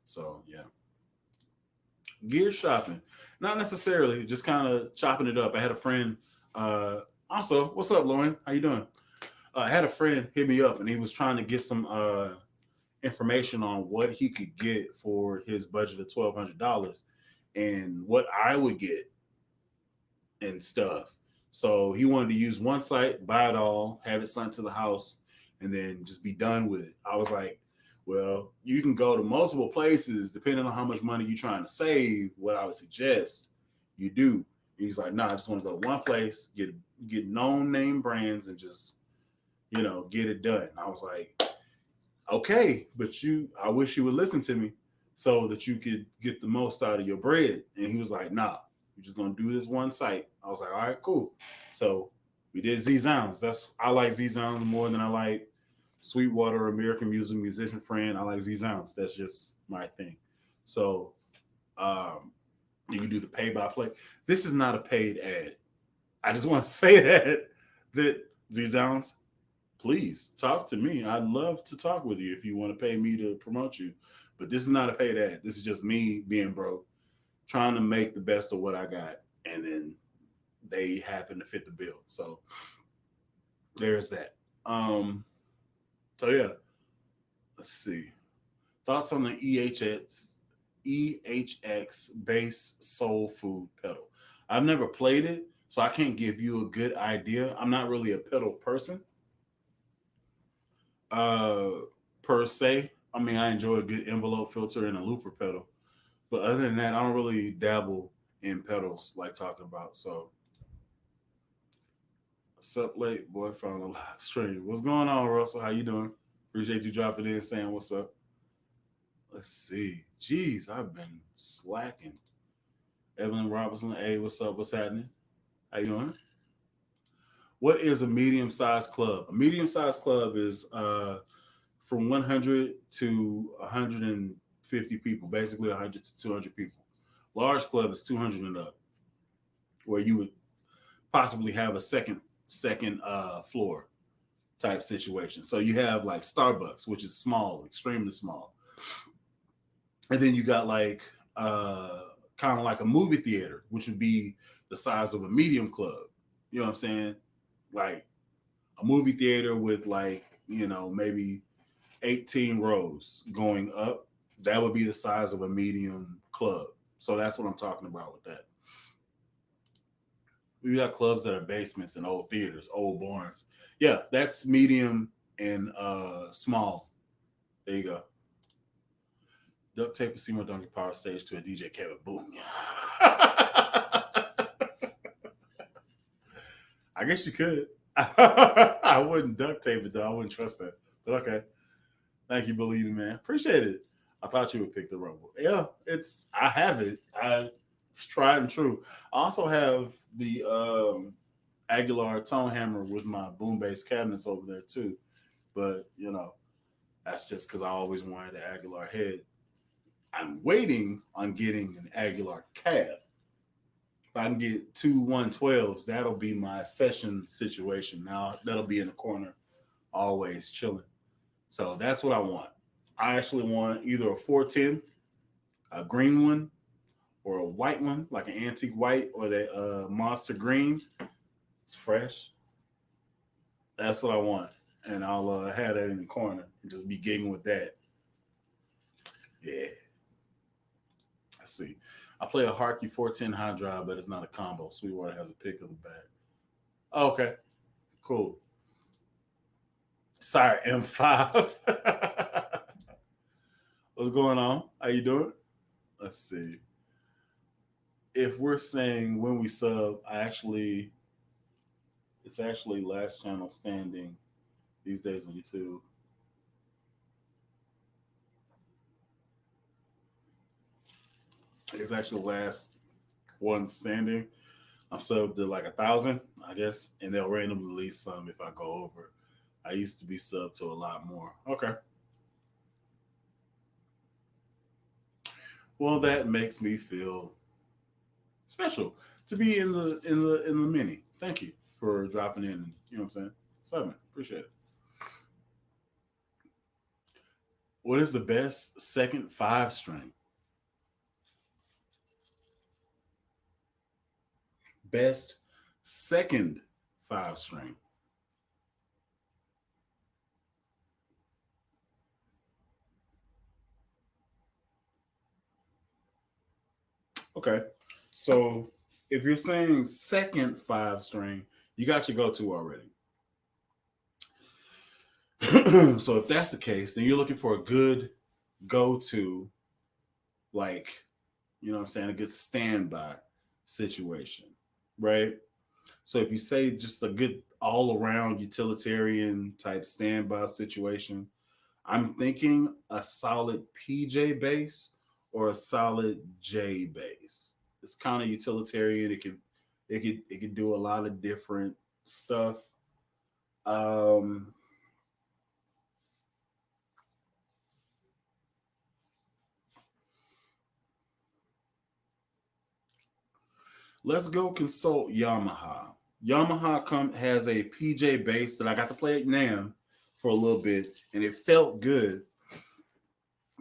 [SPEAKER 1] So yeah, gear shopping, not necessarily, just kind of chopping it up. I had a friend. Uh, Also, what's up, Lauren? How you doing? I had a friend hit me up and he was trying to get some information on what he could get for his budget of $1,200 and what I would get and stuff. So he wanted to use one site, buy it all, have it sent to the house, and then just be done with it. I was like, well, you can go to multiple places depending on how much money you're trying to save. What I would suggest you do. And he's like, no, I just want to go to one place, get known name brands, and just get it done. I was like, okay, but I wish you would listen to me so that you could get the most out of your bread. And he was like, nah, we're just gonna do this one site. I was like, all right, cool. So we did Z Sounds. I like Z Sounds more than I like Sweetwater, American Music, Musician Friend. I like Z Sounds. That's just my thing. So you can do the pay by play. This is not a paid ad. I just want to say that Z Sounds, please talk to me. I'd love to talk with you if you want to pay me to promote you. But this is not a paid ad. This is just me being broke, trying to make the best of what I got. And then they happen to fit the bill. So there's that. So yeah, let's see. Thoughts on the EHX bass soul food pedal. I've never played it, so I can't give you a good idea. I'm not really a pedal person. uh per se. I mean, I enjoy a good envelope filter and a looper pedal, But other than that, I don't really dabble in pedals like talking about. So, what's up, late boy? Found a live stream. What's going on, Russell? How you doing? Appreciate you dropping in, saying what's up. Let's see. Jeez, I've been slacking. Evelyn Robinson, hey, what's up? What's happening? How you doing? What is a medium-sized club? A medium-sized club is from 100 to 150 people, basically 100 to 200 people. Large club is 200 and up, where you would possibly have a second floor type situation. So you have like Starbucks, which is small, extremely small, and then you got like kind of like a movie theater, which would be the size of a medium club. You know what I'm saying? Like a movie theater with like maybe 18 rows going up. That would be the size of a medium club. So that's what I'm talking about with that. We got clubs that are basements and old theaters, old barns. Yeah, that's medium and small. There you go. Duct tape a Seymour Donkey Power stage to a DJ Kevin. Boom. I guess you could. I wouldn't duct tape it though. I wouldn't trust that. But okay. Thank you, believing man. Appreciate it. I thought you would pick the Rumble. Yeah, I have it. It's tried and true. I also have the Aguilar tone hammer with my boom bass cabinets over there too. But that's just because I always wanted the Aguilar head. I'm waiting on getting an Aguilar cab. If I can get two 112s, that'll be my session situation. Now that'll be in the corner, always chilling. So that's what I want. I actually want either a 410, a green one, or a white one, like an antique white, or the monster green. It's fresh. That's what I want, and I'll have that in the corner and just be gigging with that. Yeah. Let's see. I play a Harkey 410 high drive, but it's not a combo. Sweetwater has a pick of the bag. Oh, okay. Cool. Sorry, M5. What's going on? How you doing? Let's see. If we're saying when we sub, it's actually last channel standing these days on YouTube. It's actually last one standing. I'm subbed to like 1,000, I guess, and they'll randomly release some if I go over. I used to be subbed to a lot more. Okay. Well, that makes me feel special to be in the mini. Thank you for dropping in. You know what I'm saying? Subbing. Appreciate it. What is the best second five string? Best second five string. Okay. So if you're saying second five string, you got your go to already. So if that's the case, then you're looking for a good go to, like, you know what I'm saying, a good standby situation, right? So if you say just a good all around utilitarian type standby situation, I'm thinking a solid PJ bass or a solid J bass. It's kind of utilitarian. It can do a lot of different stuff. Um, let's go consult Yamaha. Has a PJ bass that I got to play at NAM for a little bit, and it felt good.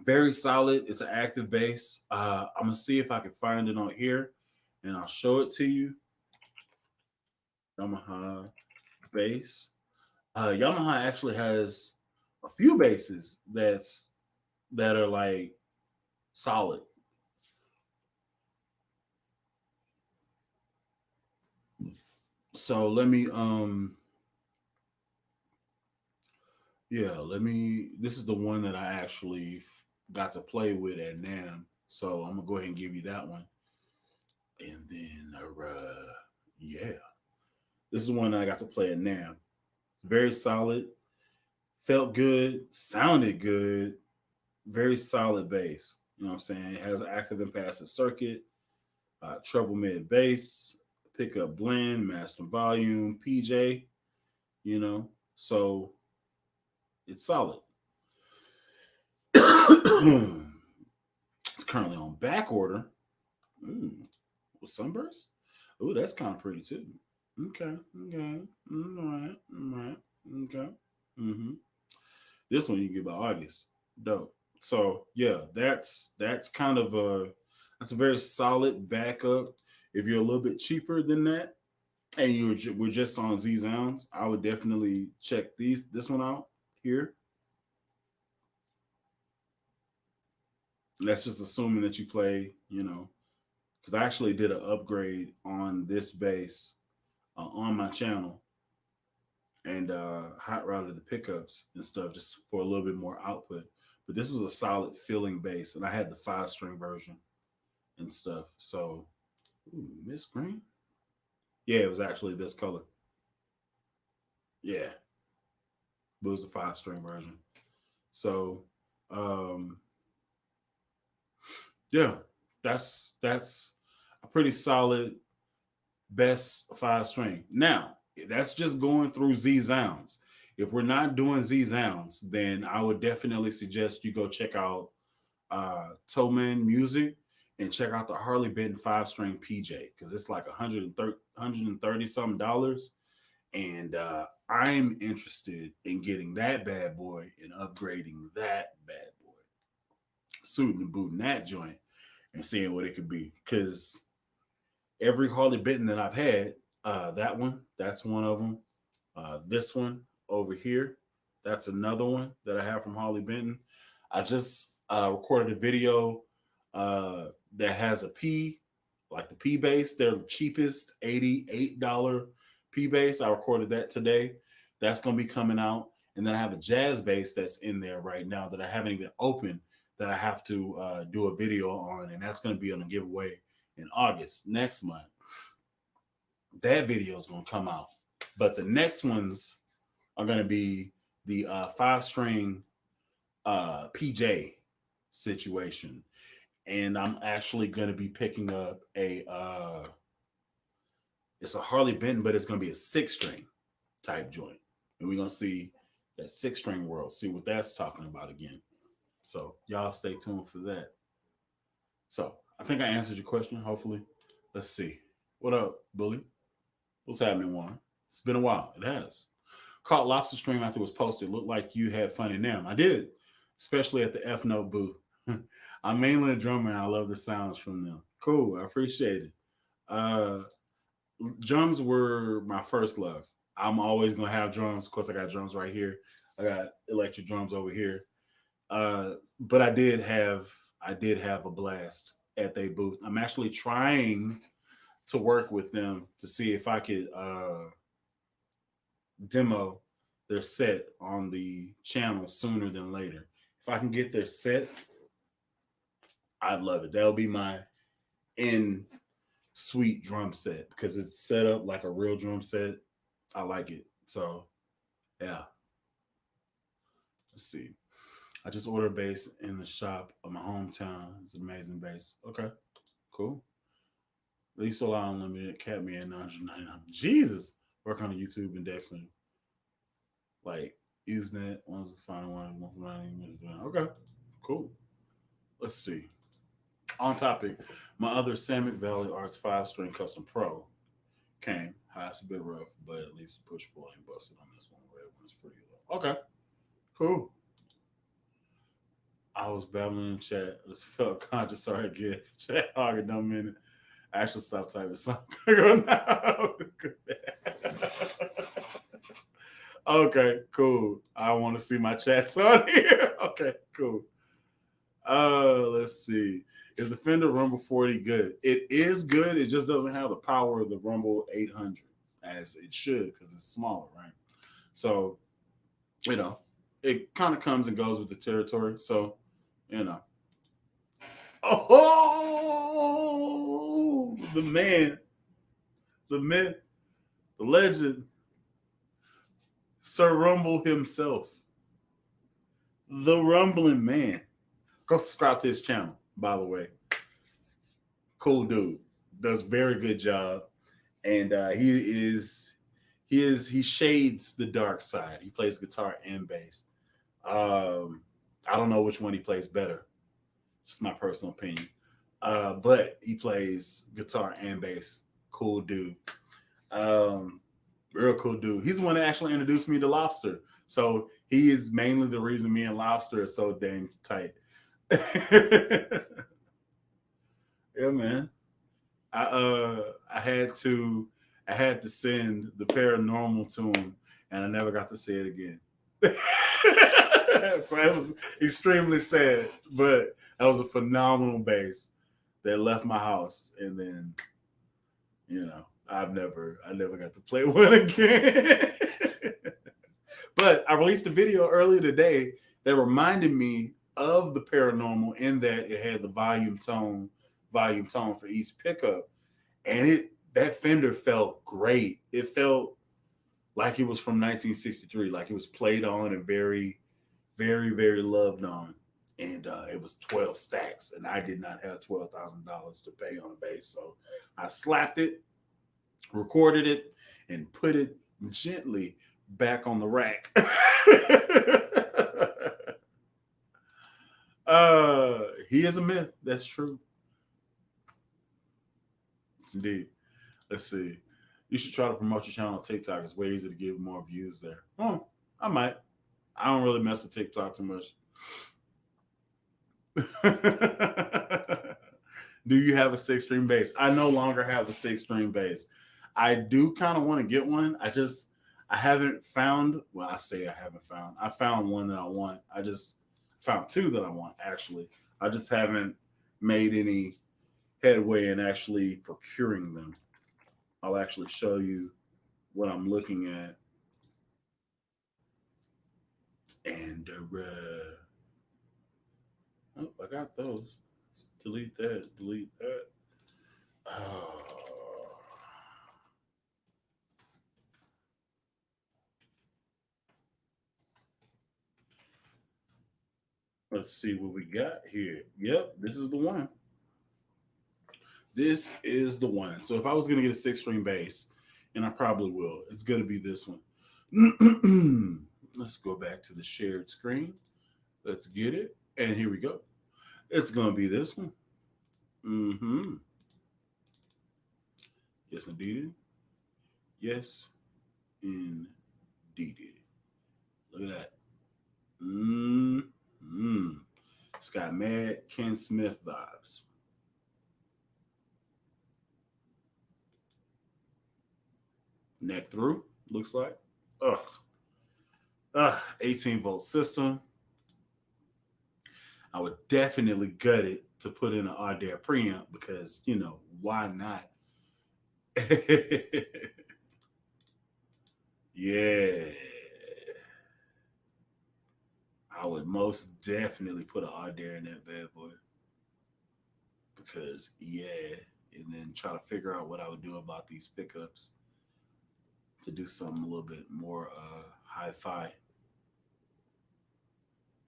[SPEAKER 1] Very solid. It's an active bass. I'm gonna see if I can find it on here, and I'll show it to you. Yamaha bass. Yamaha actually has a few basses that are like solid. So let me yeah, let me this is the one that I actually got to play with at NAM. So I'm gonna go ahead and give you that one. And then, yeah, this is one I got to play at NAM. Very solid, felt good, sounded good, very solid bass. You know what I'm saying? It has an active and passive circuit, treble mid bass, pickup blend, master volume, PJ. You know, so it's solid. It's currently on back order. Ooh, with Sunburst. Ooh, that's kind of pretty too. Okay, okay, all right, all right, okay. Mm-hmm. This one you can get by August. Dope. So yeah, that's kind of a very solid backup. If you're a little bit cheaper than that, and we're just on Z Sounds, I would definitely check this one out here. That's just assuming that you play, because I actually did an upgrade on this bass on my channel and hot routed the pickups and stuff just for a little bit more output. But this was a solid filling bass, and I had the 5 string version and stuff. So, ooh, Miss Green, yeah, it was actually this color. Yeah, but it was the 5 string version. So, um, yeah, that's a pretty solid best 5 string. Now, that's just going through Z Zounds. If we're not doing Z Zounds, then I would definitely suggest you go check out Toman Music and check out the Harley Benton 5 string PJ because it's like 130 something dollars. And I'm interested in getting that bad boy and upgrading that bad boy, suiting and booting that joint and seeing what it could be. Because every Harley Benton that I've had, that's one of them. This one over here, that's another one that I have from Harley Benton. I just recorded a video that has a P, like the P bass. They're the cheapest $88 P bass. I recorded that today. That's going to be coming out. And then I have a jazz bass that's in there right now that I haven't even opened that I have to do a video on. And that's going to be on a giveaway in August next month. That video is going to come out. But the next ones are going to be the 5 string PJ situation. And I'm actually going to be picking up it's a Harley Benton, but it's going to be a 6 string type joint. And we're going to see that 6 string world, see what that's talking about again. So y'all stay tuned for that. So I think I answered your question, hopefully. Let's see. What up, Bully? What's happening, Warren? It's been a while. It has. Caught Lobster Stream after it was posted. Looked like you had fun in them. I did, especially at the F Note booth. I'm mainly a drummer and I love the sounds from them. Cool. I appreciate it. Uh, Drums were my first love. I'm always gonna have drums. Of course, I got drums right here. I got electric drums over here. But I did have a blast at their booth. I'm actually trying to work with them to see if I could demo their set on the channel sooner than later. If I can get their set, I'd love it. That'll be my in suite drum set because it's set up like a real drum set. I like it. So yeah. Let's see. I just ordered bass in the shop of my hometown. It's an amazing bass. Okay, cool. Lisa Law Unlimited, Cat Me at 999. Jesus. Work on the YouTube and Dexter. Like, Usenet, one's the final one. Okay, cool. Let's see. On topic, my other Samick Valley Arts 5 string custom pro came. It's a bit rough, but at least the push pull ain't busted on this one. Red one's pretty low. Okay, cool. I was babbling in chat. I just felt conscious. Sorry, gift. Chat hogging dumb minute. I actually stopped typing something. Now. Okay, cool. I want to see my chats on here. Okay, cool. Let's see. Is the Fender Rumble 40 good? It is good. It just doesn't have the power of the Rumble 800 as it should because it's smaller, right? So, you know, it kind of comes and goes with the territory. So, you know, Oh, the man, the myth, the legend, Sir Rumble himself, the Rumbling Man. Go subscribe to his channel, by the way. Cool dude, does very good job, and he shades the dark side. He plays guitar and bass. I don't know which one he plays better. Just my personal opinion. But he plays guitar and bass. Cool dude. Um, Real cool dude. He's the one that actually introduced me to Lobster. So he is mainly the reason me and Lobster are so dang tight. Yeah, man. I had to send the paranormal to him, and I never got to see it again. So it was extremely sad, but that was a phenomenal bass that left my house, and then I never got to play one again. But I released a video earlier today that reminded me of the paranormal in that it had the volume tone for each pickup, and that Fender felt great. It felt like it was from 1963, like it was played on and very, very, very loved on. And it was 12 stacks, and I did not have $12,000 to pay on a bass, so I slapped it, recorded it, and put it gently back on the rack. He is a myth. That's true. Yes, indeed. Let's see. You should try to promote your channel on TikTok. It's way easier to get more views there. Oh, I might. I don't really mess with TikTok too much. Do you have a 6-string bass? I no longer have a 6-string bass. I do kind of want to get one. I haven't found. Well, I say I haven't found. I found one that I want. I just found two that I want actually. I just haven't made any headway in actually procuring them. I'll actually show you what I'm looking at. And oh, I got those. Delete that. Delete that. Oh. Let's see what we got here. Yep, this is the one. This is the one. So if I was going to get a 6-string bass, and I probably will, it's going to be this one. Let's go back to the shared screen. Let's get it. And here we go. It's going to be this one. Mm-hmm. Yes, indeed. Yes, indeed. Look at that. Mm-hmm. It's got mad Ken Smith vibes. Neck through, looks like. Ugh. 18-volt system. I would definitely gut it to put in an Adair preamp because, why not? Yeah. I would most definitely put an Adair in that bad boy because, yeah. And then try to figure out what I would do about these pickups to do something a little bit more hi-fi.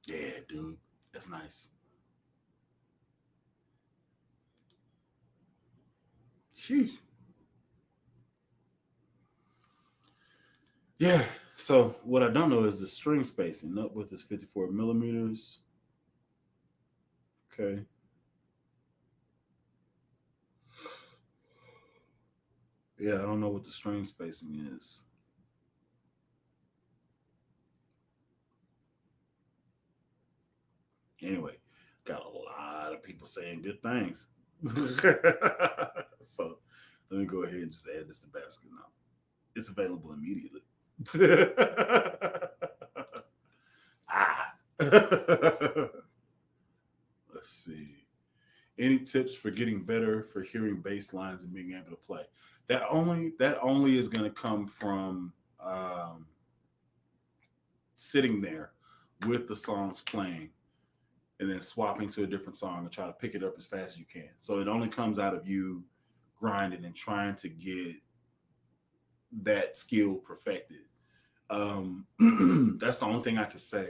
[SPEAKER 1] Yeah, dude. That's nice. Sheesh. Yeah. So what I don't know is the string spacing. Up with is 54 millimeters. Okay. Yeah, I don't know what the string spacing is. Anyway, got a lot of people saying good things. So let me go ahead and just add this to basket now. It's available immediately. Ah. Let's see. Any tips for getting better for hearing bass lines and being able to play? That only is going to come from sitting there with the songs playing and then swapping to a different song and try to pick it up as fast as you can. So it only comes out of you grinding and trying to get that skill perfected. Um, that's the only thing I can say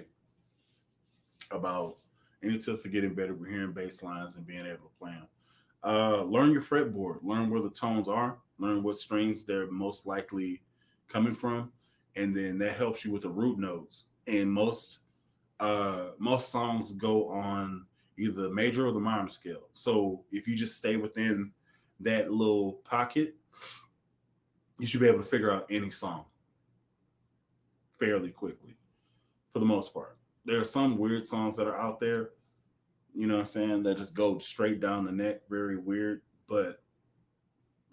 [SPEAKER 1] about any tips for getting better with hearing bass lines and being able to play them. Learn your fretboard, learn where the tones are, learn what strings they're most likely coming from, and then that helps you with the root notes. And most songs go on either the major or the minor scale. So if you just stay within that little pocket, you should be able to figure out any song fairly quickly for the most part. There are some weird songs that are out there, you know what I'm saying, that just go straight down the neck, very weird. But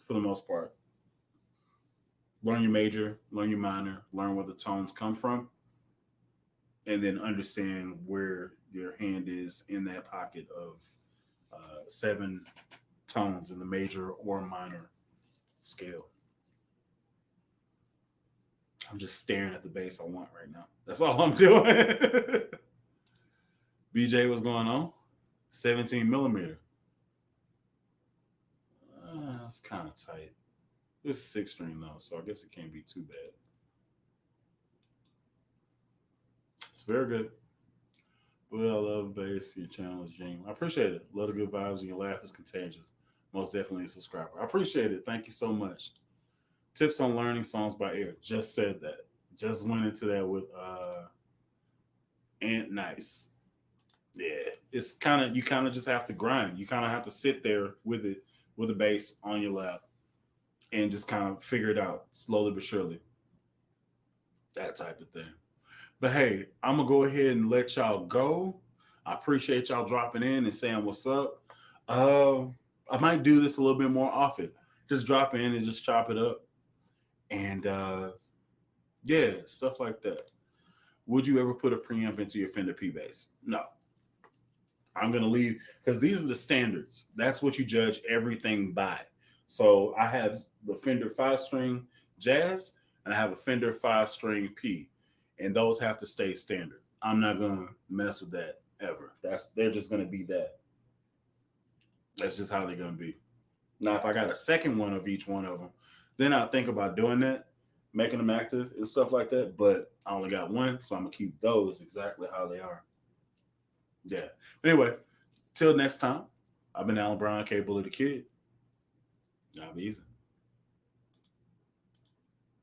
[SPEAKER 1] for the most part, learn your major, learn your minor, learn where the tones come from, and then understand where your hand is in that pocket of seven tones in the major or minor scale. I'm just staring at the bass I want right now. That's all I'm doing. BJ, what's going on? 17 millimeter. It's kind of tight. It's 6 string though, so I guess it can't be too bad. It's very good. Well, I love bass. Your channel is genuine. I appreciate it. Love the good vibes and your laugh is contagious. Most definitely a subscriber. I appreciate it. Thank you so much. Tips on learning songs by ear. Just said that. Just went into that with Ant Nice. Yeah, it's kind of, you kind of just have to grind. You kind of have to sit there with it, with the bass on your lap, and just kind of figure it out slowly but surely. That type of thing. But hey, I'm gonna go ahead and let y'all go. I appreciate y'all dropping in and saying what's up. Uh, I might do this a little bit more often. Just drop in and just chop it up, and yeah, stuff like that. Would you ever put a preamp into your Fender P bass? No. I'm gonna leave because these are the standards. That's what you judge everything by. So I have the Fender 5 string Jazz and I have a Fender 5 string P, and those have to stay standard. I'm not gonna mess with that ever. They're just gonna be that. That's just how they're gonna be. Now, if I got a second one of each one of them, then I think about doing that, making them active and stuff like that. But I only got one, so I'm gonna keep those exactly how they are. Yeah. But anyway, till next time, I've been Alan Brown, K Bully the Kid. Y'all be easy.